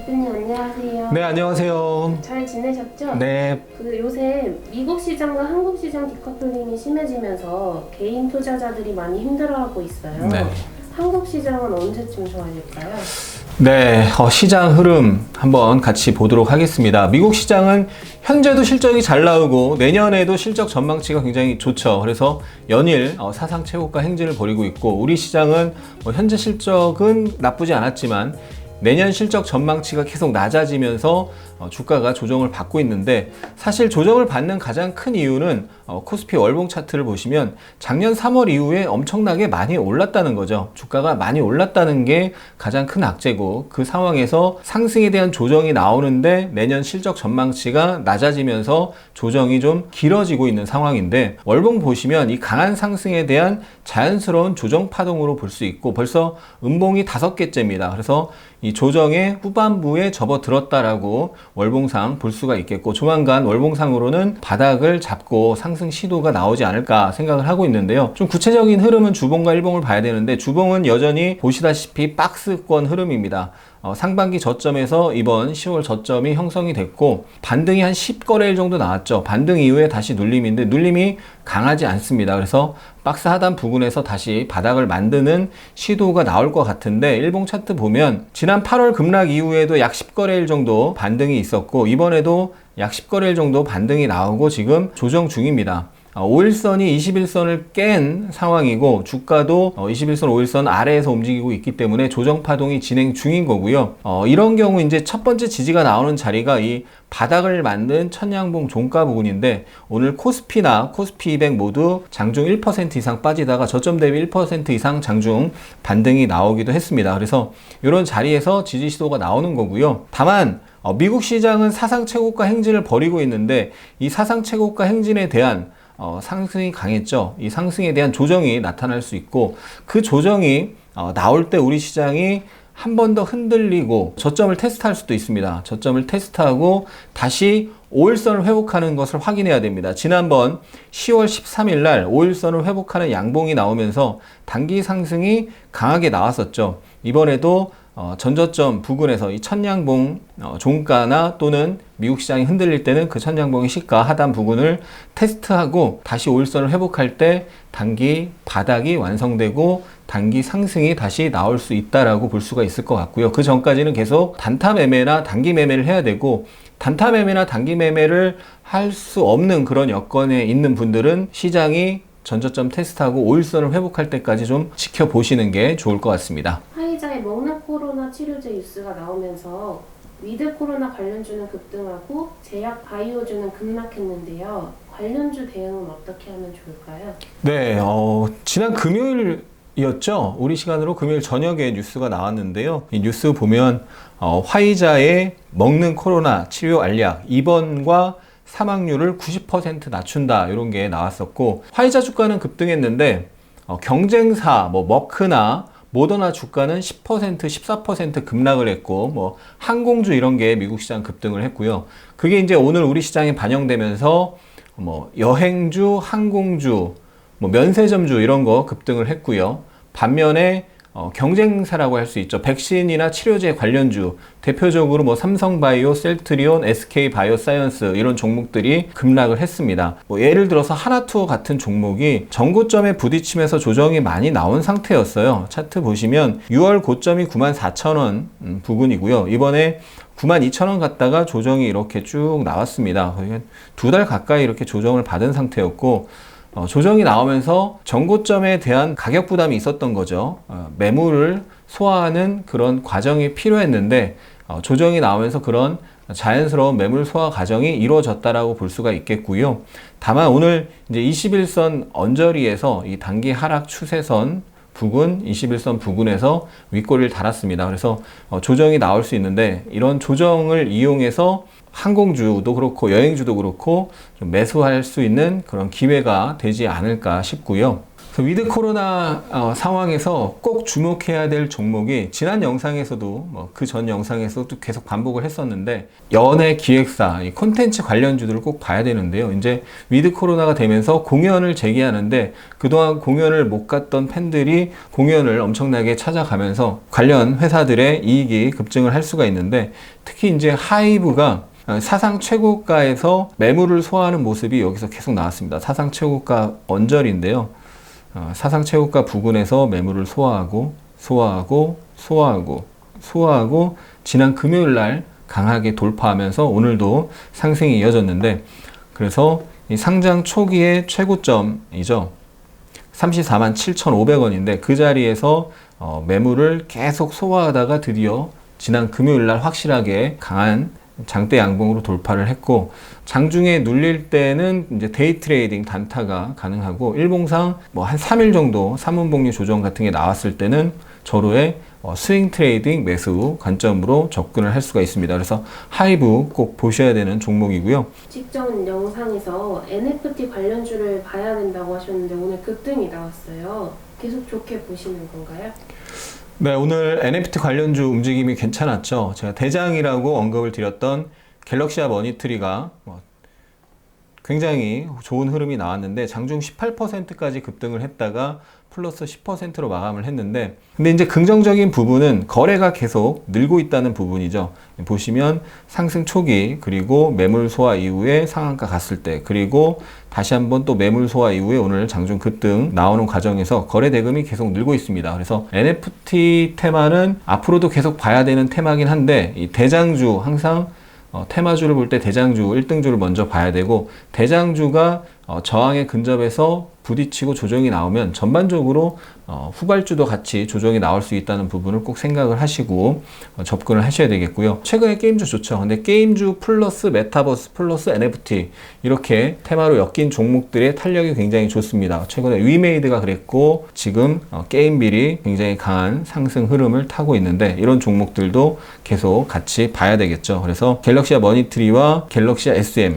대표님 안녕하세요. 네, 안녕하세요. 잘 지내셨죠? 네, 요새 미국 시장과 한국 시장 디커플링이 심해지면서 개인 투자자들이 많이 힘들어하고 있어요. 네. 한국 시장은 언제쯤 좋아질까요? 네, 시장 흐름 한번 같이 보도록 하겠습니다. 미국 시장은 현재도 실적이 잘 나오고 내년에도 실적 전망치가 굉장히 좋죠. 그래서 연일 사상 최고가 행진을 벌이고 있고, 우리 시장은 현재 실적은 나쁘지 않았지만 내년 실적 전망치가 계속 낮아지면서 주가가 조정을 받고 있는데, 사실 조정을 받는 가장 큰 이유는 코스피 월봉 차트를 보시면 작년 3월 이후에 엄청나게 많이 올랐다는 거죠. 주가가 많이 올랐다는 게 가장 큰 악재고, 그 상황에서 상승에 대한 조정이 나오는데 내년 실적 전망치가 낮아지면서 조정이 좀 길어지고 있는 상황인데, 월봉 보시면 이 강한 상승에 대한 자연스러운 조정 파동으로 볼 수 있고, 벌써 음봉이 5개째입니다. 그래서 이 조정의 후반부에 접어들었다라고 월봉상 볼 수가 있겠고, 조만간 월봉상으로는 바닥을 잡고 상승 시도가 나오지 않을까 생각을 하고 있는데요. 좀 구체적인 흐름은 주봉과 일봉을 봐야 되는데, 주봉은 여전히 보시다시피 박스권 흐름입니다. 상반기 저점에서 이번 10월 저점이 형성이 됐고, 반등이 한 10거래일 정도 나왔죠. 반등 이후에 다시 눌림인데 눌림이 강하지 않습니다. 그래서 박스 하단 부근에서 다시 바닥을 만드는 시도가 나올 것 같은데, 일봉 차트 보면 지난 8월 급락 이후에도 약 10거래일 정도 반등이 있었고, 이번에도 약 10거래일 정도 반등이 나오고 지금 조정 중입니다. 5일선이 21선을 깬 상황이고, 주가도 21선, 5일선 아래에서 움직이고 있기 때문에 조정 파동이 진행 중인 거고요. 이런 경우 이제 첫 번째 지지가 나오는 자리가 이 바닥을 만든 천양봉 종가 부근인데, 오늘 코스피나 코스피 200 모두 장중 1% 이상 빠지다가 저점 대비 1% 이상 장중 반등이 나오기도 했습니다. 그래서 이런 자리에서 지지 시도가 나오는 거고요. 다만 미국 시장은 사상 최고가 행진을 벌이고 있는데, 이 사상 최고가 행진에 대한 상승이 강했죠. 이 상승에 대한 조정이 나타날 수 있고, 그 조정이 나올 때 우리 시장이 한 번 더 흔들리고 저점을 테스트할 수도 있습니다. 저점을 테스트하고 다시 5일선을 회복하는 것을 확인해야 됩니다. 지난번 10월 13일 날 5일선을 회복하는 양봉이 나오면서 단기 상승이 강하게 나왔었죠. 이번에도 전저점 부근에서 이 천양봉 종가나 또는 미국 시장이 흔들릴 때는 그 천양봉의 시가 하단 부근을 테스트하고 다시 5일선을 회복할 때 단기 바닥이 완성되고 단기 상승이 다시 나올 수 있다라고 볼 수가 있을 것 같고요. 그 전까지는 계속 단타 매매나 단기 매매를 해야 되고, 단타 매매나 단기 매매를 할 수 없는 그런 여건에 있는 분들은 시장이 전저점 테스트하고 5일선을 회복할 때까지 좀 지켜보시는 게 좋을 것 같습니다. 화이자의 먹는 코로나 치료제 뉴스가 나오면서 위드 코로나 관련주는 급등하고 제약 바이오주는 급락했는데요. 관련주 대응은 어떻게 하면 좋을까요? 네, 지난 금요일이었죠. 우리 시간으로 금요일 저녁에 뉴스가 나왔는데요. 이 뉴스 보면 화이자의 먹는 코로나 치료 알약 입원과 사망률을 90% 낮춘다, 이런 게 나왔었고, 화이자 주가는 급등했는데 경쟁사 머크나 모더나 주가는 10%, 14% 급락을 했고, 항공주 이런 게 미국 시장 급등을 했고요. 그게 이제 오늘 우리 시장에 반영되면서 여행주, 항공주, 면세점주 이런 거 급등을 했고요. 반면에 경쟁사라고 할 수 있죠. 백신이나 치료제 관련주, 대표적으로 삼성바이오, 셀트리온, SK바이오사이언스 이런 종목들이 급락을 했습니다. 예를 들어서 하나투어 같은 종목이 전고점에 부딪히면서 조정이 많이 나온 상태였어요. 차트 보시면 6월 고점이 94,000원 부근이고요. 이번에 92,000원 갔다가 조정이 이렇게 쭉 나왔습니다. 거의 2달 가까이 이렇게 조정을 받은 상태였고, 조정이 나오면서 전고점에 대한 가격 부담이 있었던 거죠. 매물을 소화하는 그런 과정이 필요했는데, 조정이 나오면서 그런 자연스러운 매물 소화 과정이 이루어졌다라고 볼 수가 있겠고요. 다만 오늘 이제 21선 언저리에서 이 단기 하락 추세선 부근, 21선 부근에서 윗꼬리를 달았습니다. 그래서 조정이 나올 수 있는데, 이런 조정을 이용해서 항공주도 그렇고 여행주도 그렇고 좀 매수할 수 있는 그런 기회가 되지 않을까 싶고요. 위드 코로나 상황에서 꼭 주목해야 될 종목이 지난 영상에서도 그 전 영상에서도 계속 반복을 했었는데 연예 기획사, 이 콘텐츠 관련주들을 꼭 봐야 되는데요. 이제 위드 코로나가 되면서 공연을 재개하는데 그동안 공연을 못 갔던 팬들이 공연을 엄청나게 찾아가면서 관련 회사들의 이익이 급증을 할 수가 있는데 특히 이제 하이브가 사상 최고가에서 매물을 소화하는 모습이 여기서 계속 나왔습니다. 사상 최고가 언저리인데요. 사상 최고가 부근에서 매물을 소화하고 지난 금요일 날 강하게 돌파하면서 오늘도 상승이 이어졌는데 그래서 이 상장 초기의 최고점이죠. 34만 7,500원인데 그 자리에서 매물을 계속 소화하다가 드디어 지난 금요일 날 확실하게 강한 장대 양봉으로 돌파를 했고 장중에 눌릴 때는 이제 데이 트레이딩 단타가 가능하고 일봉상 한 3일 정도 삼분봉리 조정 같은 게 나왔을 때는 저로의 스윙 트레이딩 매수 관점으로 접근을 할 수가 있습니다. 그래서 하이브 꼭 보셔야 되는 종목이고요. 직전 영상에서 NFT 관련주를 봐야 된다고 하셨는데 오늘 급등이 나왔어요. 계속 좋게 보시는 건가요? 네, 오늘 NFT 관련주 움직임이 괜찮았죠. 제가 대장이라고 언급을 드렸던 갤럭시아 머니트리가 굉장히 좋은 흐름이 나왔는데 장중 18%까지 급등을 했다가 플러스 10%로 마감을 했는데 근데 이제 긍정적인 부분은 거래가 계속 늘고 있다는 부분이죠. 보시면 상승 초기 그리고 매물 소화 이후에 상한가 갔을 때 그리고 다시 한번 또 매물 소화 이후에 오늘 장중 급등 나오는 과정에서 거래 대금이 계속 늘고 있습니다. 그래서 NFT 테마는 앞으로도 계속 봐야 되는 테마긴 한데 이 대장주 항상 테마주를 볼 때 대장주 1등주를 먼저 봐야 되고 대장주가 저항에 근접해서 부딪히고 조정이 나오면 전반적으로 후발주도 같이 조정이 나올 수 있다는 부분을 꼭 생각을 하시고 접근을 하셔야 되겠고요. 최근에 게임주 좋죠. 근데 게임주 플러스 메타버스 플러스 NFT 이렇게 테마로 엮인 종목들의 탄력이 굉장히 좋습니다. 최근에 위메이드가 그랬고 지금 게임빌이 굉장히 강한 상승 흐름을 타고 있는데 이런 종목들도 계속 같이 봐야 되겠죠. 그래서 갤럭시아 머니트리와 갤럭시아 SM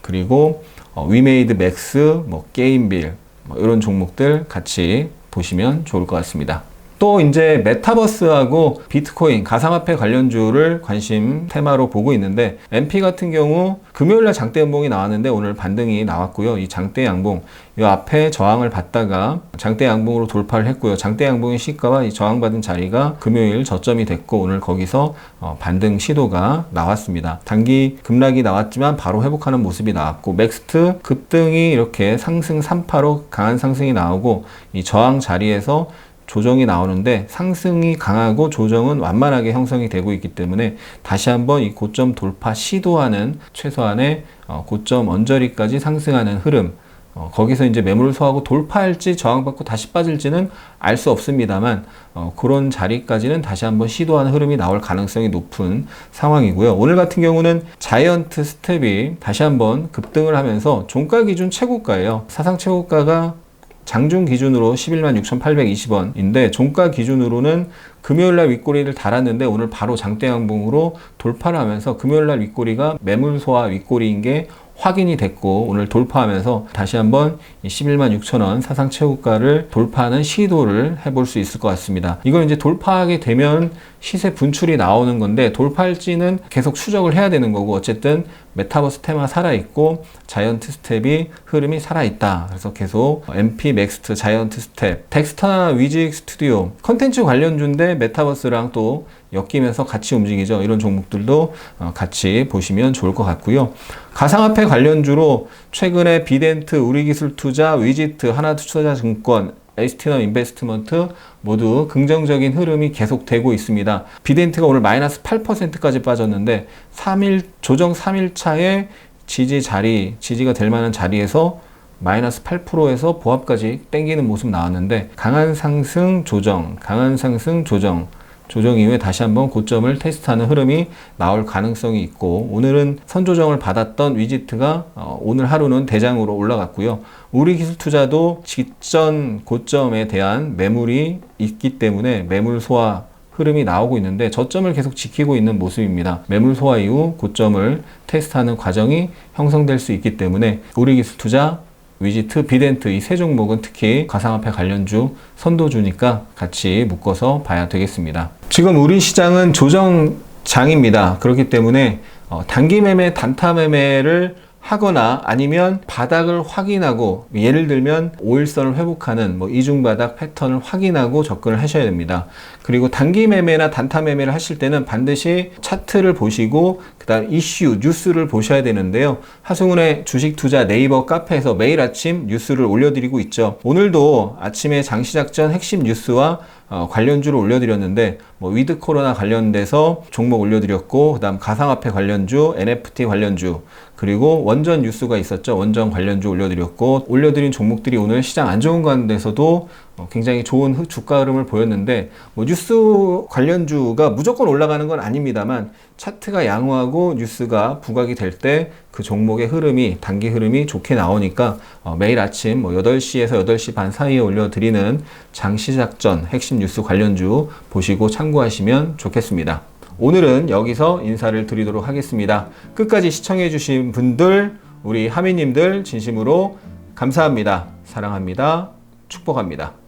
그리고 위메이드 맥스, 게임빌 이런 종목들 같이 보시면 좋을 것 같습니다. 또 이제 메타버스하고 비트코인, 가상화폐 관련주를 관심 테마로 보고 있는데 MP 같은 경우 금요일날 장대 연봉이 나왔는데 오늘 반등이 나왔고요. 이 장대 양봉, 이 앞에 저항을 받다가 장대 양봉으로 돌파를 했고요. 장대 양봉의 시가와 이 저항받은 자리가 금요일 저점이 됐고 오늘 거기서 반등 시도가 나왔습니다. 단기 급락이 나왔지만 바로 회복하는 모습이 나왔고 맥스트 급등이 이렇게 상승 3파로 강한 상승이 나오고 이 저항 자리에서 조정이 나오는데 상승이 강하고 조정은 완만하게 형성이 되고 있기 때문에 다시 한번 이 고점 돌파 시도하는 최소한의 고점 언저리까지 상승하는 흐름 거기서 이제 매물을 소화하고 돌파할지 저항받고 다시 빠질지는 알 수 없습니다만 그런 자리까지는 다시 한번 시도하는 흐름이 나올 가능성이 높은 상황이고요. 오늘 같은 경우는 자이언트 스텝이 다시 한번 급등을 하면서 종가 기준 최고가예요. 사상 최고가가 장중 기준으로 116,820원인데 종가 기준으로는 금요일날 윗꼬리를 달았는데 오늘 바로 장대 양봉으로 돌파를 하면서 금요일날 윗꼬리가 매물 소화 윗꼬리인 게 확인이 됐고 오늘 돌파하면서 다시 한번 116,000원 사상 최고가를 돌파하는 시도를 해볼 수 있을 것 같습니다. 이걸 이제 돌파하게 되면 시세 분출이 나오는 건데 돌파할지는 계속 추적을 해야 되는 거고 어쨌든 메타버스 테마 살아있고 자이언트 스텝이 흐름이 살아있다. 그래서 계속 MP 맥스트 자이언트 스텝 덱스타나 위직 스튜디오 컨텐츠 관련주인데 메타버스랑 또 엮이면서 같이 움직이죠. 이런 종목들도 같이 보시면 좋을 것 같고요. 가상화폐 관련주로 최근에 비덴트, 우리기술투자, 위지트, 하나투자증권, 에스티너 인베스트먼트 모두 긍정적인 흐름이 계속되고 있습니다. 비덴트가 오늘 마이너스 8%까지 빠졌는데 3일 조정 3일 차에 지지가 될 만한 자리에서 마이너스 8%에서 보합까지 땡기는 모습 나왔는데 강한 상승 조정, 강한 상승 조정 이후에 다시 한번 고점을 테스트하는 흐름이 나올 가능성이 있고 오늘은 선조정을 받았던 위지트가 오늘 하루는 대장으로 올라갔고요. 우리기술투자도 직전 고점에 대한 매물이 있기 때문에 매물 소화 흐름이 나오고 있는데 저점을 계속 지키고 있는 모습입니다. 매물 소화 이후 고점을 테스트하는 과정이 형성될 수 있기 때문에 우리기술투자, 위지트, 비덴트 이 세 종목은 특히 가상화폐 관련주 선도주니까 같이 묶어서 봐야 되겠습니다. 지금 우리 시장은 조정장입니다. 그렇기 때문에 단기 매매, 단타 매매를 하거나 아니면 바닥을 확인하고, 예를 들면 5일선을 회복하는 이중바닥 패턴을 확인하고 접근을 하셔야 됩니다. 그리고 단기 매매나 단타 매매를 하실 때는 반드시 차트를 보시고 그 다음 이슈, 뉴스를 보셔야 되는데요. 하승훈의 주식 투자 네이버 카페에서 매일 아침 뉴스를 올려드리고 있죠. 오늘도 아침에 장시작 전 핵심 뉴스와 관련주를 올려드렸는데 위드 코로나 관련돼서 종목 올려드렸고, 그 다음 가상화폐 관련주, NFT 관련주, 그리고 원전 뉴스가 있었죠. 원전 관련주 올려드렸고, 올려드린 종목들이 오늘 시장 안 좋은 가운데서도 굉장히 좋은 주가 흐름을 보였는데, 뉴스 관련주가 무조건 올라가는 건 아닙니다만 차트가 양호하고 뉴스가 부각이 될 때 그 종목의 흐름이, 단기 흐름이 좋게 나오니까 매일 아침 8시에서 8시 반 사이에 올려드리는 장시작전 핵심 뉴스 관련주 보시고 참고하시면 좋겠습니다. 오늘은 여기서 인사를 드리도록 하겠습니다. 끝까지 시청해주신 분들, 우리 하미님들 진심으로 감사합니다. 사랑합니다. 축복합니다.